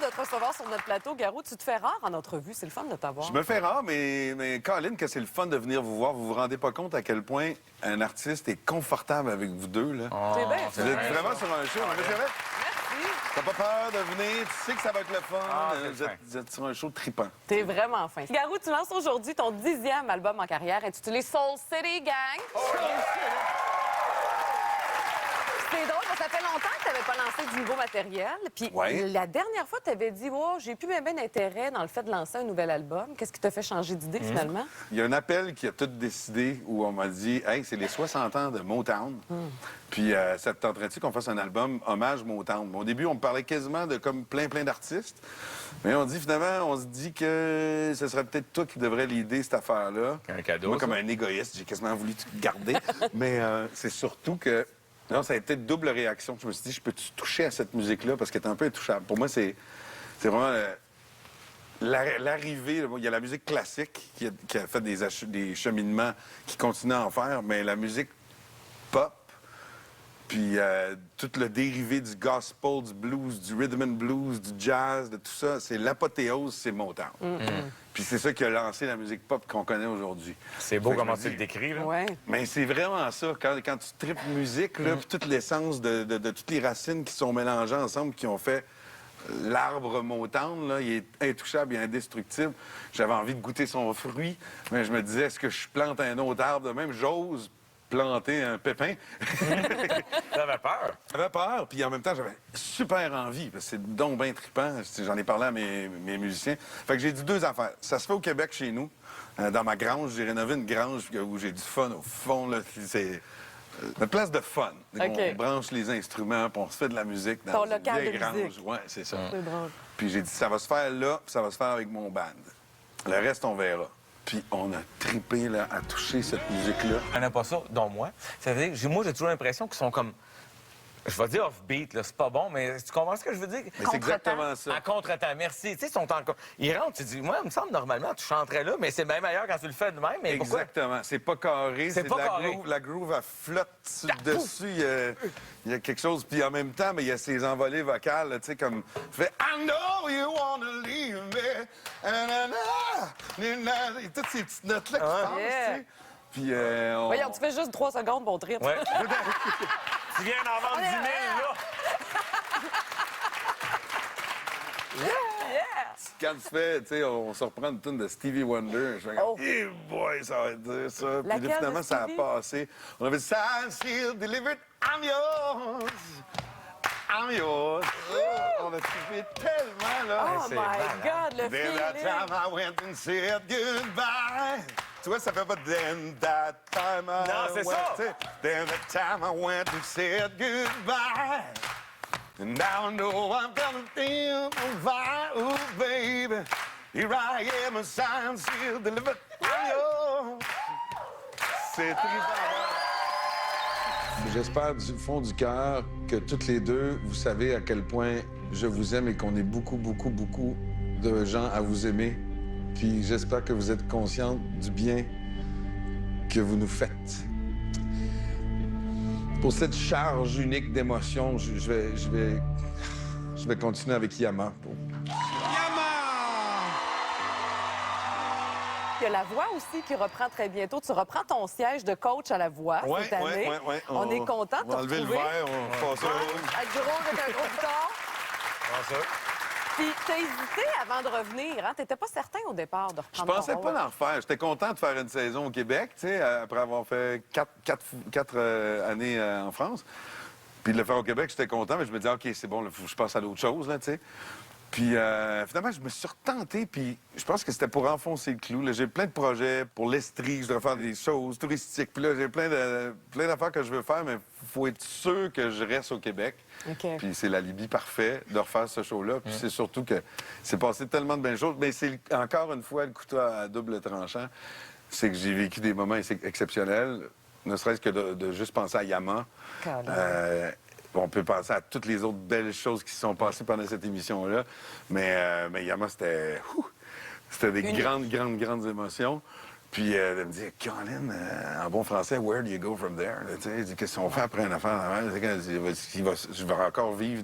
de te recevoir sur notre plateau. Garou, tu te fais rare en entrevue. C'est le fun de t'avoir. Je me fais rare, mais Colin, que c'est le fun de venir vous voir. Vous vous rendez pas compte à quel point un artiste est confortable avec vous deux, là. C'est bien. Vous êtes vraiment sur un show. Mais c'est vrai. Merci. T'as pas peur de venir, tu sais que ça va être le fun. c'est Vous êtes sur un show trippant. T'es vraiment fin. Garou, tu lances aujourd'hui ton 10e album en carrière intitulé Soul City Gang. C'est drôle, parce que ça fait longtemps que tu n'avais pas lancé du nouveau matériel. Puis Ouais. la dernière fois, tu avais dit oh, j'ai plus bien d'intérêt dans le fait de lancer un nouvel album. Qu'est-ce qui t'a fait changer d'idée finalement? Il y a un appel qui a tout décidé où on m'a dit hey, c'est les 60 ans de Motown. Puis ça te tenterait-tu qu'on fasse un album hommage Motown? Au début, on me parlait quasiment de comme plein d'artistes. Mais on se dit que ce serait peut-être toi qui devrais l'aider cette affaire-là. Un cadeau. Moi, comme ça. un égoïste, j'ai quasiment voulu te garder. Mais c'est surtout que. Non, ça a été double réaction. Je me suis dit, je peux-tu toucher à cette musique-là parce qu'elle est un peu intouchable. Pour moi, c'est vraiment l'arrivée. Il y a la musique classique qui a fait des cheminements, qui continue à en faire, mais la musique pop, puis tout le dérivé du gospel, du blues, du rhythm and blues, du jazz, de tout ça, c'est l'apothéose, c'est Motown. Puis c'est ça qui a lancé la musique pop qu'on connaît aujourd'hui. C'est beau Fait que comment je me tu le dis, décris, là. Ouais. mais c'est vraiment ça. Quand tu tripes musique, là, puis toute l'essence de toutes les racines qui sont mélangées ensemble, qui ont fait l'arbre Motown, là, il est intouchable et indestructible. J'avais envie de goûter son fruit, mais je me disais, est-ce que je plante un autre arbre de même? J'ose planter un pépin. T'avais peur. J'avais peur, puis en même temps, j'avais super envie, parce que c'est donc bien trippant. J'en ai parlé à mes musiciens. Fait que j'ai dit deux affaires. Ça se fait au Québec, chez nous. Dans ma grange, j'ai rénové une grange où j'ai du fun au fond. Là, c'est une place de fun. OK. On branche les instruments, puis on se fait de la musique dans Ton une local vieille de grange. musique. Ouais, c'est ça. C'est drôle. Puis j'ai dit, ça va se faire là, puis ça va se faire avec mon band. Le reste, on verra. Puis on a trippé là, à toucher cette musique-là. On n'a pas ça, dont moi. C'est-à-dire que moi, j'ai toujours l'impression qu'ils sont comme. Je vais dire off-beat, là, c'est pas bon, mais tu comprends ce que je veux dire? Mais c'est exactement ça. En contre-temps, merci. Tu sais, ils sont encore. Ils rentrent, tu dis, moi, il me semble normalement, tu chanterais là, mais c'est bien meilleur quand tu le fais de même. Mais pourquoi? Exactement. C'est pas carré. C'est pas de la carré. groove. La groove, elle flotte dessus. Il y a quelque chose. Puis en même temps, mais il y a ces envolées vocales, là, tu sais, comme... Fait « I know you wanna leave me. Et toutes ces petites notes-là qui passent, Yeah. tu sais. Puis on... Voyons, tu fais juste 3 secondes pour trip. Ouais. Tu viens d'en vendre 10 000, là. Quand tu fais, tu sais, on se reprend une tune de Stevie Wonder. Je fais comme, Oh. hey boy, ça va dire ça. Puis Laquelle là, finalement, de ça a Stevie? passé. On avait dit, sign, seal, delivered, I'm yours. I'm yours. On a trippé tellement, là. Oh c'est my malade. God, le Then that feeling! time I went and said goodbye. Tu vois, ça fait pas then that time I Non, c'est went. ça. tu sais, Then that time I went and said goodbye. And now I know I'm gonna feel fire, oh baby. Here I am, a sign seal delivered. I'm yours. C'est triste. J'espère du fond du cœur que toutes les deux, vous savez à quel point je vous aime et qu'on est beaucoup, beaucoup, beaucoup de gens à vous aimer. Puis j'espère que vous êtes conscientes du bien que vous nous faites. Pour cette charge unique d'émotions, je vais continuer avec Yama. Il y a la voix aussi qui reprend très bientôt. Tu reprends ton siège de coach à la voix cette année. On est content de te On va enlever le retrouver. verre, on passe Avec du rouge, avec un gros bouton. Pas ça. Puis t'as hésité avant de revenir, hein? T'étais pas certain au départ de Je reprendre pensais ton pas rôle. d'en refaire. J'étais content de faire une saison au Québec, tu sais, après avoir fait quatre années en France. Puis de le faire au Québec, j'étais content, mais je me disais, OK, c'est bon, il faut que je passe à d'autres choses, là, tu sais. Puis finalement, je me suis retenté, puis je pense que c'était pour enfoncer le clou. Là. J'ai plein de projets pour l'Estrie, je dois faire des choses touristiques. Puis là, j'ai plein d'affaires que je veux faire, mais il faut être sûr que je reste au Québec. OK. Puis c'est l'alibi parfait de refaire ce show-là. Puis c'est surtout que c'est passé tellement de belles choses. Mais c'est encore une fois le couteau à double tranchant. C'est que j'ai vécu des moments exceptionnels, ne serait-ce que de juste penser à Yama. On peut penser à toutes les autres belles choses qui se sont passées pendant cette émission-là. Mais Yama, c'était des grandes émotions. Puis de me dire, Colin, en bon français, where do you go from there? Tu sais, qu'est-ce qu'on fait après une affaire? Je vais encore vivre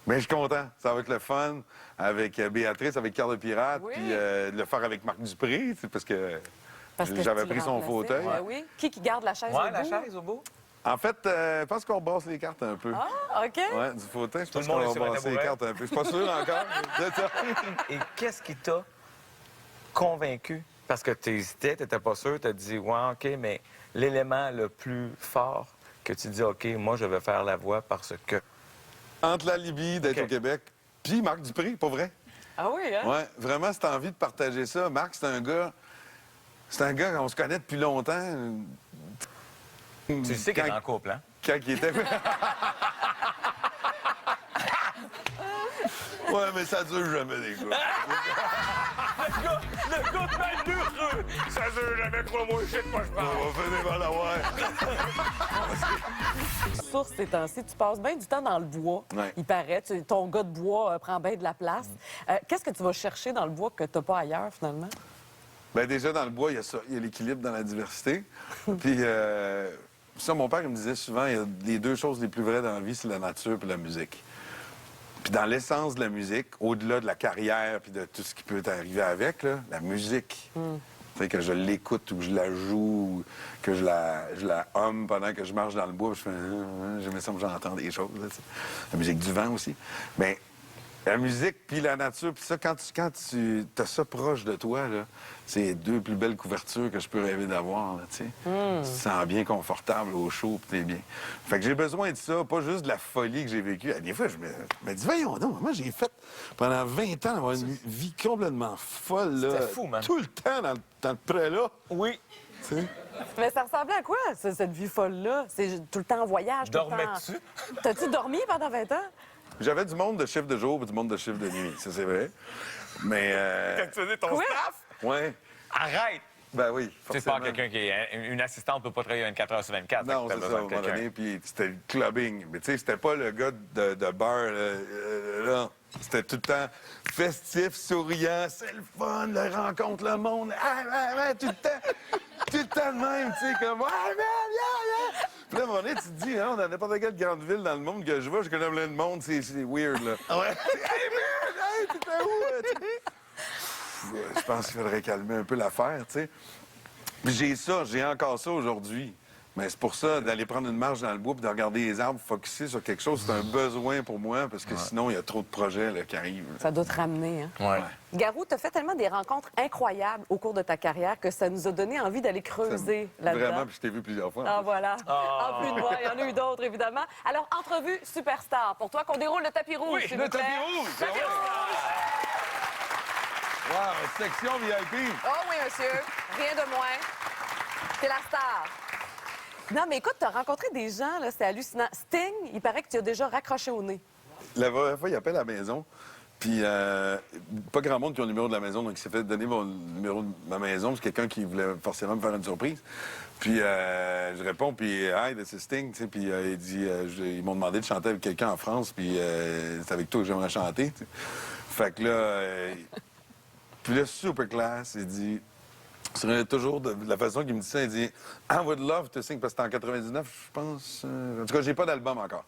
Mais je suis content. Ça va être le fun avec Béatrice, avec Carl le Pirate, Oui. puis de le faire avec Marc Dupré, parce que j'avais tu pris son remplaçais. fauteuil. Ben oui. Qui garde la chaise Ouais, au la bout? chaise au bout. En fait, je pense qu'on brasse les cartes un peu. Ah, OK. Ouais, du fauteuil, je pense le monde qu'on est sur va un brasser les tabouret. cartes un peu. Je suis pas sûr encore. C'est ça. Et qu'est-ce qui t'a convaincu? Parce que tu hésitais, tu n'étais pas sûr, tu as dit, ouais, OK, mais l'élément le plus fort que tu dis, OK, moi, je vais faire la voix parce que. Entre la Libye, d'être OK. au Québec, puis Marc Dupré, pas vrai? Ah oui, hein? Ouais, vraiment, cette envie de partager ça. Marc, c'est un gars qu'on se connaît depuis longtemps. Tu sais qu'elle est en couple, hein? Quand il était. Ouais, mais ça dure jamais, les gars. Le gars de malheureux! Ça dure jamais, crois-moi, je sais de quoi je On va finir par l'avoir. Source, ces temps-ci, tu passes bien du temps dans le bois. Ouais. Il paraît. Ton gars de bois prend bien de la place. Qu'est-ce que tu vas chercher dans le bois que tu n'as pas ailleurs, finalement? Bien, déjà, dans le bois, il y a ça. Il y a l'équilibre dans la diversité. Puis, ça, mon père, il me disait souvent, il y a les deux choses les plus vraies dans la vie, c'est la nature et la musique. Puis, dans l'essence de la musique, au-delà de la carrière puis de tout ce qui peut arriver avec, là, la musique. Tu sais, que je l'écoute ou que je la joue, ou que je la humme pendant que je marche dans le bois, puis je fais, j'aimais ça, j'entends des choses. Là, tu sais. La musique du vent aussi. Mais la musique puis la nature, puis ça, quand tu as ça proche de toi, là, c'est les deux plus belles couvertures que je peux rêver d'avoir, là, tu sais. Tu te sens bien confortable au chaud, puis t'es bien. Fait que j'ai besoin de ça, pas juste de la folie que j'ai vécue. Des fois, je me dis, voyons donc, moi, j'ai fait pendant 20 ans avoir une vie complètement folle, là. C'était fou, man. Tout le temps dans le pré-là. Oui. Tu sais. Mais ça ressemblait à quoi, cette vie folle-là? C'est tout le temps en voyage, tout le temps... Dormais-tu? T'as-tu dormi pendant 20 ans? J'avais du monde de chiffre de jour et du monde de chiffre de nuit, ça c'est vrai. Mais, Quand tu faisais ton Quoi? staff? ouais, Arrête! ben oui, Tu sais, forcément. pas quelqu'un qui est. Une assistante ne peut pas travailler 24 heures sur 24. Non, fait que c'est t'as ça, à besoin un de moment quelqu'un. donné, puis c'était le clubbing. Mais tu sais, c'était pas le gars de bar, là. C'était tout le temps festif, souriant, c'est le fun, le rencontre, le monde. Tout le temps de même, tu sais, comme... Puis là, à un moment donné, tu te dis, hein, dans n'importe quelle grande ville dans le monde que je vois, je connais plein de monde, c'est weird, là. Ouais. Hey, man! Hey, t'étais où? Je pense qu'il faudrait calmer un peu l'affaire, tu sais. Puis j'ai encore ça aujourd'hui. Mais c'est pour ça, d'aller prendre une marche dans le bois puis de regarder les arbres, focusser sur quelque chose, c'est un besoin pour moi, parce que sinon, il y a trop de projets là, qui arrivent. Là. Ça doit te ramener, hein? Ouais. Garou, t'as fait tellement des rencontres incroyables au cours de ta carrière que ça nous a donné envie d'aller creuser là-dedans. Vraiment, puis je t'ai vu plusieurs fois. Ah, voilà. Ah. En plus de moi, il y en a eu d'autres, évidemment. Alors, entrevue superstar. Pour toi, qu'on déroule le tapis rouge, Oui, s'il le vous plaît. tapis rouge. Tapis Ah ouais. rouge! Wow, section VIP! Oh oui, monsieur. Rien de moins. C'est la star. Non, mais écoute, t'as rencontré des gens, là, c'est hallucinant. Sting, il paraît que tu as déjà raccroché au nez. La première fois, il appelle à la maison, puis pas grand monde qui a le numéro de la maison, donc il s'est fait donner mon numéro de ma maison, c'est quelqu'un qui voulait forcément me faire une surprise. Puis je réponds, puis « Hi, this is Sting », tu sais, puis il dit ils m'ont demandé de chanter avec quelqu'un en France, puis c'est avec toi que j'aimerais chanter, tu sais. Fait que là, puis là, super classe, il dit... C'est toujours de la façon qu'il me dit ça, il dit « I would love to sing », parce que c'était en 99, je pense. En tout cas, j'ai pas d'album encore.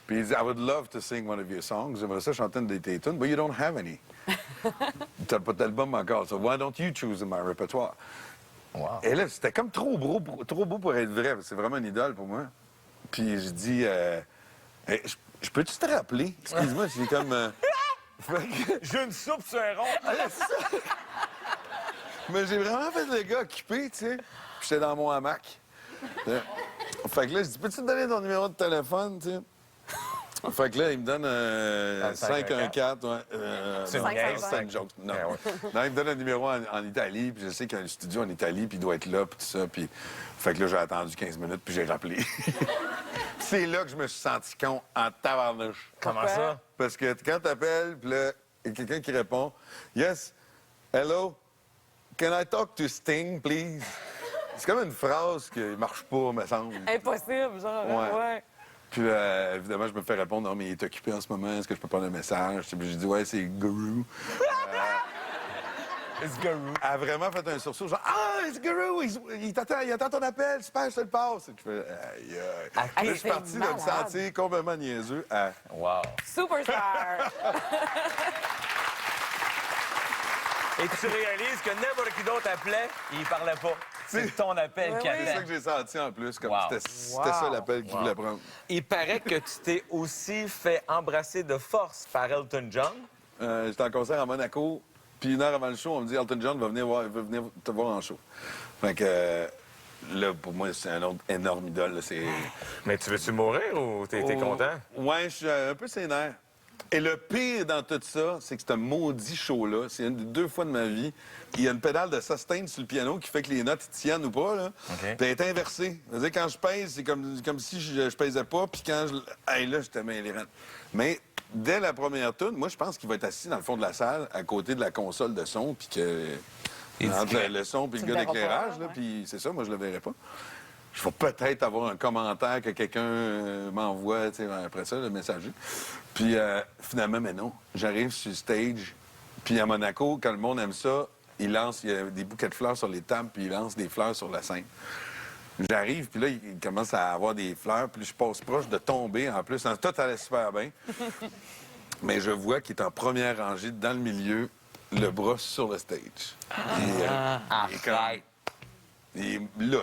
Puis il dit « I would love to sing one of your songs ». J'aimerais ça chanter une de tes tunes, « but you don't have any ». T'as pas d'album encore, so why don't you choose in my répertoire? Wow. Et là, c'était comme trop beau pour être vrai, parce que c'est vraiment une idole pour moi. Puis je dis hey, je peux-tu te rappeler? Excuse-moi, j'ai comme... J'ai une soupe sur un rond. Mais j'ai vraiment fait le gars occupé, tu sais. Puis j'étais dans mon hamac. Fait que là, je dis, peux-tu te donner ton numéro de téléphone, tu sais? Fait que là, il me donne 514, ouais. C'est Non, une niaise. c'est une joke. Non. Ah ouais. Non, il me donne un numéro en Italie, puis je sais qu'il y a un studio en Italie, puis il doit être là, puis tout ça. Puis... Fait que là, j'ai attendu 15 minutes, puis j'ai rappelé. C'est là que je me suis senti con en tabarnouche. Comment ça? Parce que quand t'appelles, puis là, il y a quelqu'un qui répond, « Yes, hello, can I talk to Sting, please? » C'est comme une phrase qui marche pas, me semble. Impossible, genre. Ouais. Ouais. Puis évidemment, je me fais répondre, « Non, mais il est occupé en ce moment, est-ce que je peux prendre un message? » Puis j'ai dit, « Ouais, c'est Guru. It's Garou. Elle a vraiment fait un sursaut, genre « Ah, it's Guru! Il attend ton appel, super, je te le passe! » Je fais « Aïe, aïe! » Ah, Là, je suis parti de me malade. sentir complètement niaiseux à... Wow. Superstar! Et tu réalises que n'importe qui d'autre appelait, il parlait pas. C'est ton appel qui oui. C'est ça appelait. que j'ai senti en plus, comme Wow. c'était ça l'appel qu'il voulait prendre. Il paraît que tu t'es aussi fait embrasser de force par Elton John. J'étais en concert à Monaco, puis 1 heure avant le show, on me dit Elton John va venir te voir en show. Fait que là, pour moi, c'est un autre énorme idole. Là, c'est... Mais tu veux-tu mourir ou t'es content? Ouais, je suis un peu sénère. Et le pire dans tout ça, c'est que ce maudit show-là, c'est une des 2 fois de ma vie, il y a une pédale de sustain sur le piano qui fait que les notes tiennent ou pas, là. OK. Puis elle est inversée. C'est-à-dire, quand je pèse, c'est comme si je pèsais pas, puis quand je... Hey, là, j'étais mêlé. Mais dès la première tune, moi, je pense qu'il va être assis dans le fond de la salle, à côté de la console de son, puis que... Entre le son puis Tu le le gars verras d'éclairage, pas, là, ouais. puis c'est ça, moi, je le verrai pas. Je vais peut-être avoir un commentaire que quelqu'un m'envoie, tu sais, après ça, le messager. Puis finalement, mais non. J'arrive sur le stage, puis à Monaco, quand le monde aime ça, il y a des bouquets de fleurs sur les tables, puis il lance des fleurs sur la scène. J'arrive, puis là, il commence à avoir des fleurs, puis je passe proche de tomber, en plus. Tout allait super bien. Mais je vois qu'il est en première rangée, dans le milieu, le bras sur le stage. Il est Arrête. il est là.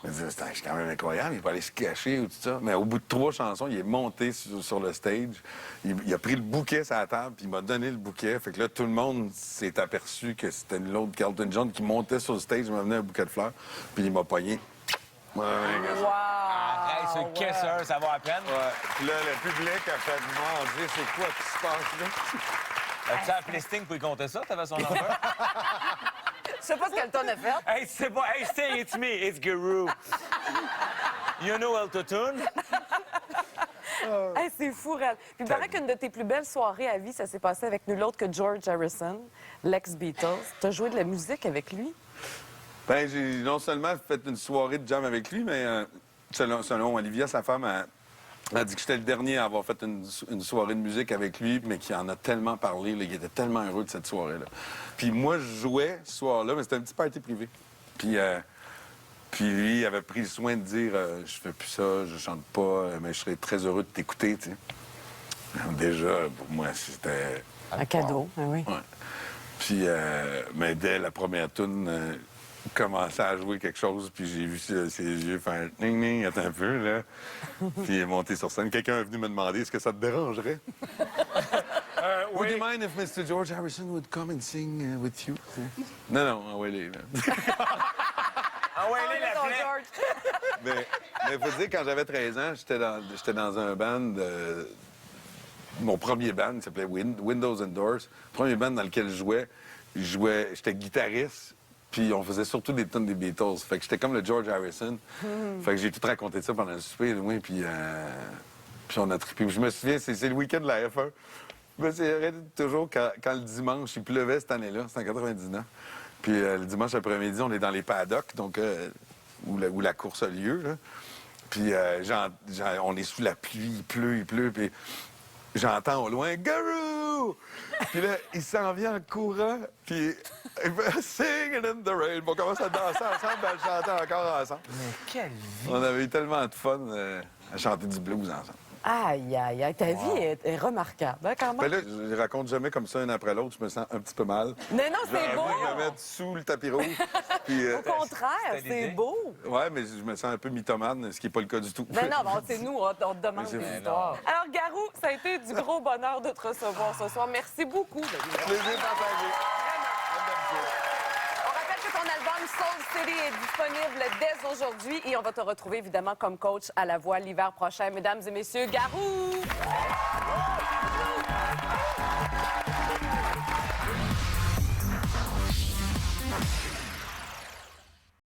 Je me dis, c'est quand même incroyable, il va aller se cacher ou tout ça. Mais au bout de 3 chansons, il est monté sur le stage. Il a pris le bouquet sur la table, puis il m'a donné le bouquet. Fait que là, tout le monde s'est aperçu que c'était l'autre Elton John qui montait sur le stage, il m'a amené un bouquet de fleurs, puis il m'a pogné. Ouais, Wow! Arrête, ce Ouais. kisseur, ça va à peine. Puis là, le public a fait demander c'est quoi qui se passe là. As-tu appelé Sting pour lui compter ça? T'avais son numéro? Je sais pas ce qu'Elton a fait. Hey, c'est pas... Hey, Sting, it's me, it's Guru. You know Elton? Hey, c'est fou, Red. Puis il paraît qu'une de tes plus belles soirées à vie, ça s'est passé avec nul autre que George Harrison, l'ex-Beatles. T'as joué de la musique avec lui? Ben, j'ai non seulement fait une soirée de jam avec lui, mais selon Olivia, sa femme, elle a dit que j'étais le dernier à avoir fait une soirée de musique avec lui, mais qu'il en a tellement parlé, là, il était tellement heureux de cette soirée-là. Puis moi, je jouais ce soir-là, mais c'était un petit party privé. Puis lui, il avait pris le soin de dire je fais plus ça, je chante pas, mais je serais très heureux de t'écouter, tu sais. Déjà, pour moi, c'était... Un cadeau, ah oui. Ouais. Puis, mais dès la première tune, il commençait à jouer quelque chose, puis j'ai vu ses yeux faire « ning ning, attends un peu, là. » Puis il est monté sur scène. Quelqu'un est venu me demander « Est-ce que ça te dérangerait? » Would you mind if Mr. George Harrison would come and sing with you? Non, non, envoyez-les, là. Ah ouais, Ah, là, la ton plaie. George. Mais faut dire, quand j'avais 13 ans, j'étais dans un band... mon premier band, il s'appelait Windows and Doors. Premier band dans lequel je jouais, j'étais guitariste, puis on faisait surtout des tonnes des Beatles. Fait que j'étais comme le George Harrison. Fait que j'ai tout raconté ça pendant le souper, oui, puis on a trippé. Je me souviens, c'est le week-end de la F1. Je me souviens toujours quand le dimanche, il pleuvait cette année-là, c'était en 99. Puis le dimanche après-midi, on est dans les paddocks, donc où la course a lieu, là. Puis on est sous la pluie, il pleut, puis j'entends au loin « Garou! » Puis là, il s'en vient en courant, puis il fait « Singing in the rain ». On commence à danser ensemble, à chanter encore ensemble. Mais quelle vie! On avait eu tellement de fun à chanter du blues ensemble. Aïe, aïe, aïe. Ta vie est remarquable, hein, quand Ben même. là, je les raconte jamais comme ça, un après l'autre. Je me sens un petit peu mal. Mais non, J'ai c'est beau! envie de me mettre sous le tapis rouge. Puis, Au contraire, C'était c'est l'idée. beau. ouais, mais je me sens un peu mythomane, ce qui n'est pas le cas du tout. Ben non, bon, c'est nous, on te demande Mais des c'est- histoires. Alors, Garou, ça a été du gros bonheur de te recevoir ce soir. Merci beaucoup. Plaisir partagé. On rappelle que ton album Soul City est disponible dès aujourd'hui et on va te retrouver évidemment comme coach à La Voix l'hiver prochain. Mesdames et messieurs, Garou!